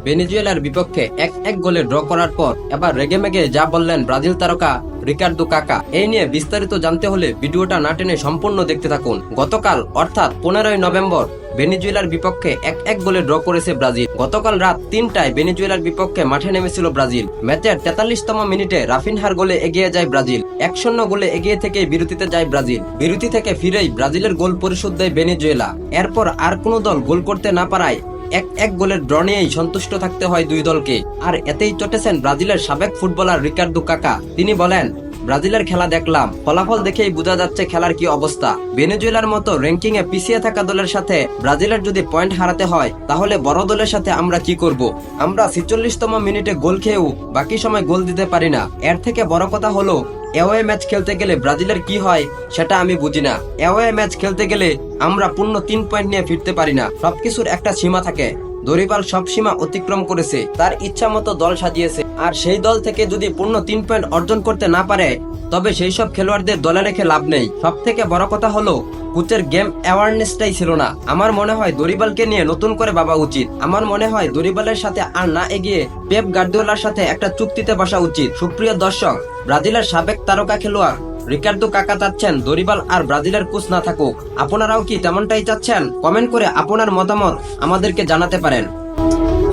ভেনেজুয়েলার বিপক্ষে 1-1 গোলে ড্র করার পর এবার রেগেমেগে যা বললেন ব্রাজিল তারকা রিকার্দো কাকা। এই নিয়ে বিস্তারিত জানতে হলে ভিডিওটা না টেনে সম্পূর্ণ দেখতে থাকুন। গতকাল অর্থাৎ 15ই নভেম্বর ভেনেজুয়েলার বিপক্ষে 1-1 গোলে ড্র করেছে ব্রাজিল। গতকাল রাত 3টায় ভেনেজুয়েলার বিপক্ষে মাঠে নেমেছিল ব্রাজিল। ম্যাচের 43তম মিনিটে রাফিনহার গোলে এগিয়ে যায় ব্রাজিল। 1-0 গোলে এগিয়ে থেকে বিরতিতে যায় ব্রাজিল। বিরতি থেকে ফিরেই ব্রাজিলের গোল পরিশোধ দেয় ভেনেজুয়েলা। এরপর আর কোনো দল গোল করতে না পারায় 1-1 গোলের ড্র নিয়েই সন্তুষ্ট থাকতে হয় দুই দলকে। আর এতেই চটেছেন ব্রাজিলের সাবেক ফুটবলার রিকার্দো কাকা। তিনি বলেন, ব্রাজিলের খেলা দেখলাম, ফলাফল দেখেই বোঝা যাচ্ছে খেলার কি অবস্থা। ভেনেজুয়েলার মতো র্যাঙ্কিং এ পিছিয়ে থাকা দলের সাথে ব্রাজিলের যদি পয়েন্ট হারাতে হয় তাহলে বড় দলের সাথে আমরা কি করব? আমরা 46তম মিনিটে গোল খেয়েও বাকি সময় গোল দিতে পারি না। এর থেকে বড় কথা হলো অ্যাওয়ে ম্যাচ খেলতে গেলে ব্রাজিলের কি হয় সেটা আমি বুঝি না। অ্যাওয়ে ম্যাচ খেলতে গেলে আমরা পূর্ণ 3 পয়েন্ট নিয়ে ফিরতে পারি না। সবকিছুর একটা সীমা থাকে। দরিবাল সব সীমা অতিক্রম করেছে, তার ইচ্ছা মতো দল সাজিয়েছে। আর সেই দল থেকে যদি পূর্ণ 3 পয়েন্ট অর্জন করতে না পারে তবে সেই সব খেলোয়াড়দের দলে রেখে লাভ নেই। সব থেকে বড় কথা হলো কোচের গেম অ্যাওয়ারনেসটাই ছিল না। আমার মনে হয় দরিবালকে নিয়ে নতুন করে ভাবা উচিত। আমার মনে হয় দরিবালের সাথে আর না এগিয়ে পেপ গার্দিওলার সাথে একটা চুক্তিতে বসা উচিত। সুপ্রিয় দর্শক, ব্রাজিলের সাবেক তারকা খেলোয়াড় রিকার্দো কাকা চাচ্ছেন দরিবাল আর ব্রাজিলের কোচ না থাকুক। আপনারাও কি তেমনটাই চাচ্ছেন? কমেন্ট করে আপনার মতামত আমাদেরকে জানাতে পারেন।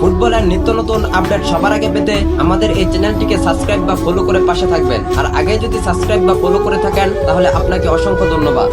ফুটবলের নিত্য নতুন আপডেট সবার আগে পেতে আমাদের এই চ্যানেলটিকে সাবস্ক্রাইব বা ফলো করে পাশে থাকবেন। আর আগে যদি সাবস্ক্রাইব বা ফলো করে থাকেন তাহলে আপনাকে অসংখ্য ধন্যবাদ।